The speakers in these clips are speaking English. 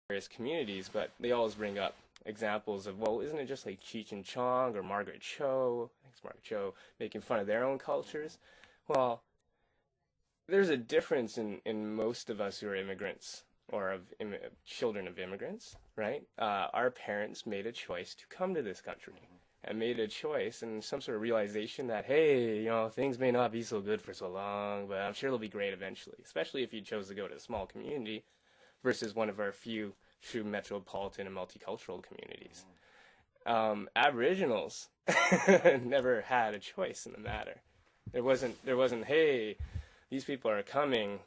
various communities, but they always bring up examples of, well, isn't it just like Cheech and Chong or Margaret Cho, I think it's Margaret Cho, making fun of their own cultures? Well, there's a difference in most of us who are immigrants or children of immigrants, right? Our parents made a choice to come to this country and made a choice and some sort of realization that, hey, things may not be so good for so long, but I'm sure they'll be great eventually, especially if you chose to go to a small community versus one of our few true metropolitan and multicultural communities. Aboriginals never had a choice in the matter. There wasn't, hey, these people are coming,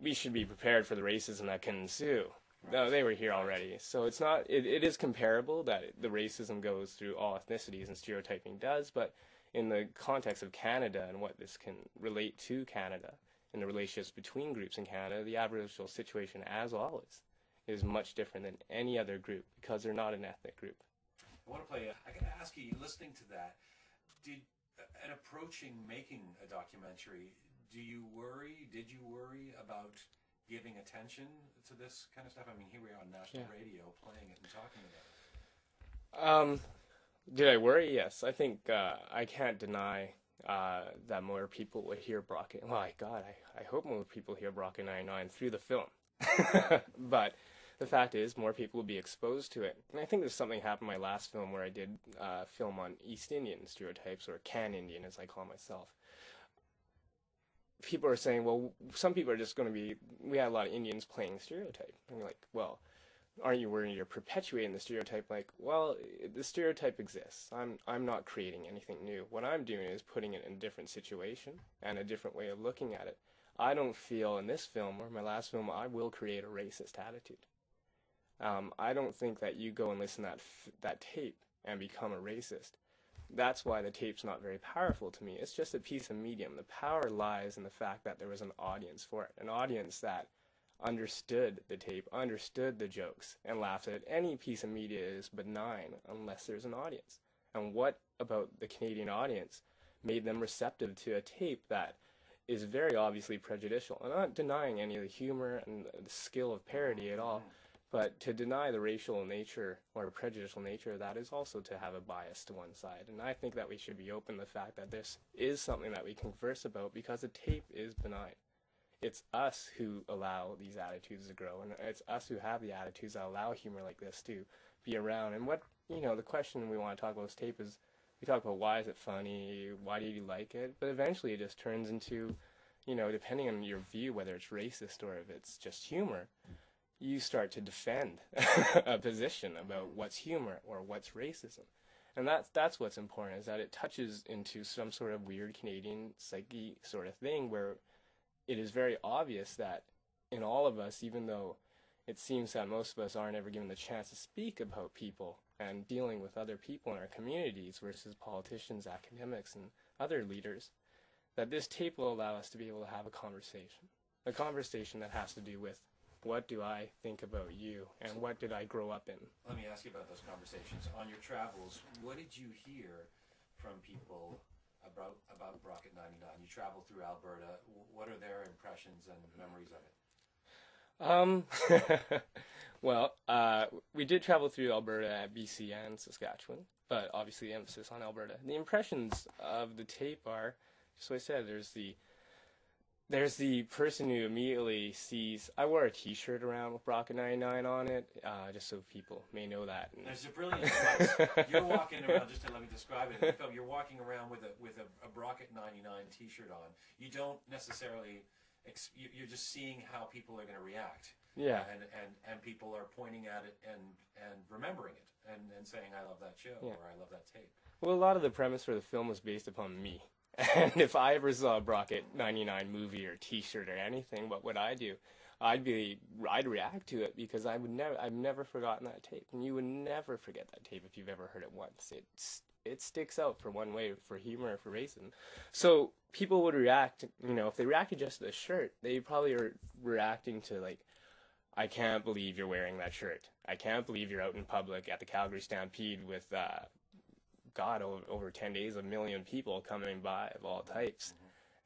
we should be prepared for the racism that can ensue. No, they were here already. So it's not, it is comparable that the racism goes through all ethnicities and stereotyping does, but in the context of Canada and what this can relate to Canada and the relationships between groups in Canada, the Aboriginal situation, as always, is much different than any other group because they're not an ethnic group. I want to play, I got to ask you, listening to that, and approaching making a documentary, did you worry about giving attention to this kind of stuff? I mean, here we are on national radio playing it and talking about it. Did I worry? Yes. I think I can't deny that more people would hear Brocket. Well, God, I hope more people hear Brocket 99 through the film. But the fact is, more people will be exposed to it. And I think there's something happened in my last film where I did film on East Indian stereotypes, or Can Indian, as I call myself. People are saying, well, some people are just going to be, we had a lot of Indians playing stereotype. And you're like, well, aren't you worried you're perpetuating the stereotype? Like, well, the stereotype exists. I'm not creating anything new. What I'm doing is putting it in a different situation and a different way of looking at it. I don't feel in this film or my last film I will create a racist attitude. I don't think that you go and listen to that tape and become a racist. That's why the tape's not very powerful to me. It's just a piece of medium. The power lies in the fact that there was an audience for it, an audience that understood the tape, understood the jokes, and laughed at it. Any piece of media is benign unless there's an audience. And what about the Canadian audience made them receptive to a tape that is very obviously prejudicial? I'm not denying any of the humor and the skill of parody at all. But to deny the racial nature or prejudicial nature of that is also to have a bias to one side. And I think that we should be open to the fact that this is something that we converse about because the tape is benign. It's us who allow these attitudes to grow, and it's us who have the attitudes that allow humor like this to be around. And what, the question we want to talk about this tape is, we talk about why is it funny, why do you like it, but eventually it just turns into, depending on your view, whether it's racist or if it's just humor, you start to defend a position about what's humor or what's racism. And that's what's important, is that it touches into some sort of weird Canadian psyche sort of thing where it is very obvious that in all of us, even though it seems that most of us aren't ever given the chance to speak about people and dealing with other people in our communities versus politicians, academics, and other leaders, that this tape will allow us to be able to have a conversation that has to do with, what do I think about you, and what did I grow up in? Let me ask you about those conversations. On your travels, what did you hear from people about Brocket 99? You traveled through Alberta. What are their impressions and memories of it? Well, we did travel through Alberta, BC, and Saskatchewan, but obviously the emphasis on Alberta. The impressions of the tape are, just what I said, there's the person who immediately sees, I wore a t-shirt around with Brocket 99 on it, just so people may know that. There's a brilliant device. You're walking around, just to let me describe it, you're walking around with a Brocket 99 t-shirt on. You don't necessarily, you're just seeing how people are going to react. Yeah. And people are pointing at it and remembering it and saying, I love that show, or I love that tape. Well, a lot of the premise for the film was based upon me. And if I ever saw a Brocket 99 movie or t-shirt or anything, what would I do? I'd react to it because I've never forgotten that tape. And you would never forget that tape if you've ever heard it once. It sticks out for one way, for humor, for racism. So people would react, if they reacted just to the shirt, they probably are reacting to, like, I can't believe you're wearing that shirt. I can't believe you're out in public at the Calgary Stampede with, God, over 10 days, 1 million people coming by of all types.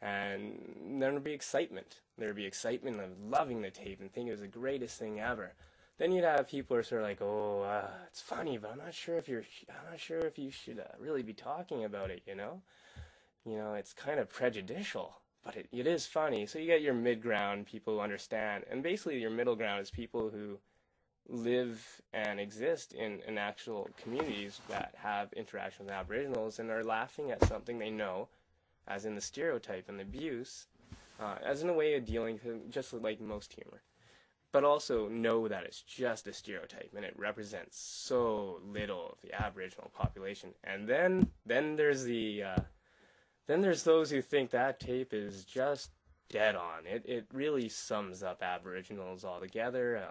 And there would be excitement. There would be excitement of loving the tape and thinking it was the greatest thing ever. then you'd have people who are sort of like, oh, it's funny, but I'm not sure if you should really be talking about it, you know? You know, it's kind of prejudicial, but it is funny. So you get your mid-ground people who understand, and basically your middle ground is people who live and exist in actual communities that have interaction with Aboriginals and are laughing at something they know, as in the stereotype and the abuse, as in a way of dealing with just like most humor, but also know that it's just a stereotype and it represents so little of the Aboriginal population. And then there's those who think that tape is just dead on. It really sums up Aboriginals altogether.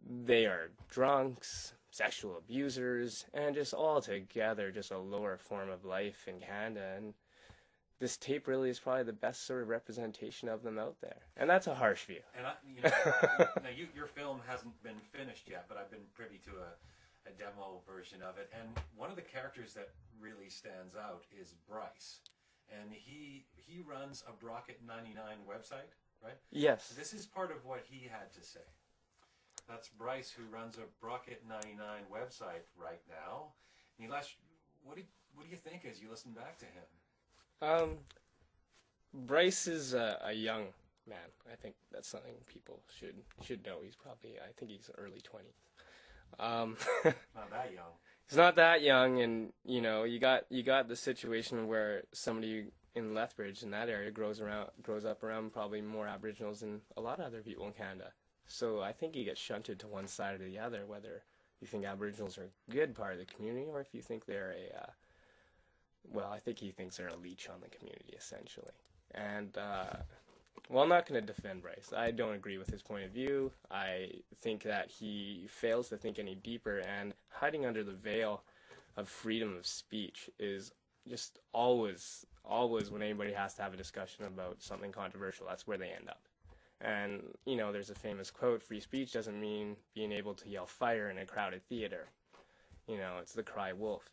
They are drunks, sexual abusers, and just altogether just a lower form of life in Canada. And this tape really is probably the best sort of representation of them out there. And that's a harsh view. And now your film hasn't been finished yet, but I've been privy to a demo version of it. And one of the characters that really stands out is Bryce. And he runs a Brocket 99 website, right? Yes. This is part of what he had to say. That's Bryce, who runs a Brocket 99 website right now. Nilesh, what do you think as you listen back to him? Bryce is a young man. I think that's something people should know. I think he's early 20s. Not that young. He's not that young, and you know, you got the situation where somebody in Lethbridge in that area grows up around probably more Aboriginals than a lot of other people in Canada. So I think he gets shunted to one side or the other, whether you think Aboriginals are a good part of the community or if you think they're I think he thinks they're a leech on the community, essentially. And, I'm not going to defend Bryce. I don't agree with his point of view. I think that he fails to think any deeper, and hiding under the veil of freedom of speech is just always when anybody has to have a discussion about something controversial, that's where they end up. And, you know, there's a famous quote, free speech doesn't mean being able to yell fire in a crowded theater. You know, it's the cry wolf.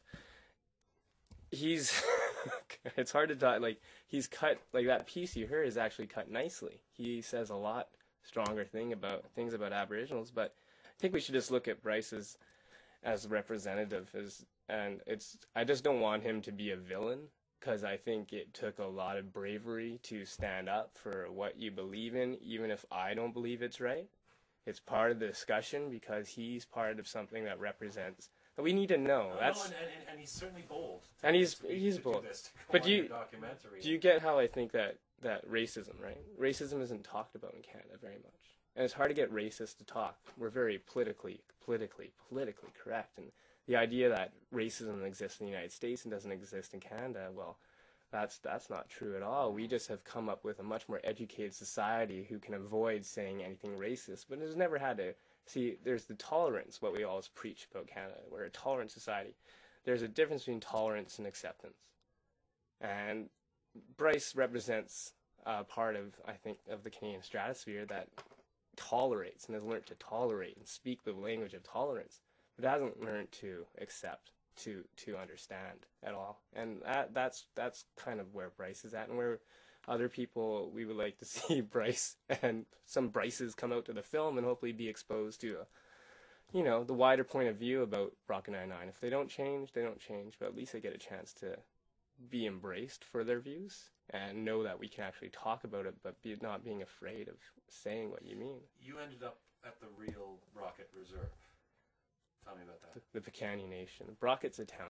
It's hard to talk, like, he's cut, like, that piece you heard is actually cut nicely. He says a lot stronger things about Aboriginals, but I think we should just look at Bryce as representative, I just don't want him to be a villain, because I think it took a lot of bravery to stand up for what you believe in, even if I don't believe it's right. It's part of the discussion because he's part of something that represents. We need to know. And he's certainly bold. And he's bold. But do you get how I think that racism, right? Racism isn't talked about in Canada very much, and it's hard to get racists to talk. We're very politically correct, and the idea that racism exists in the United States and doesn't exist in Canada, well, that's not true at all. We just have come up with a much more educated society who can avoid saying anything racist, but has never had to. See, there's the tolerance, what we always preach about Canada. We're a tolerant society. There's a difference between tolerance and acceptance. And Bryce represents a part of, I think, of the Canadian stratosphere that tolerates and has learned to tolerate and speak the language of tolerance, but hasn't learned to accept, to understand at all. And that's kind of where Bryce is at, and where other people, we would like to see Bryce and some Bryces come out to the film and hopefully be exposed to, the wider point of view about Brocket 99. If they don't change, they don't change, but at least they get a chance to be embraced for their views and know that we can actually talk about it, but not being afraid of saying what you mean. You ended up at the real Brocket Reserve. Tell me about that. The Picanni Nation. Brocket's a town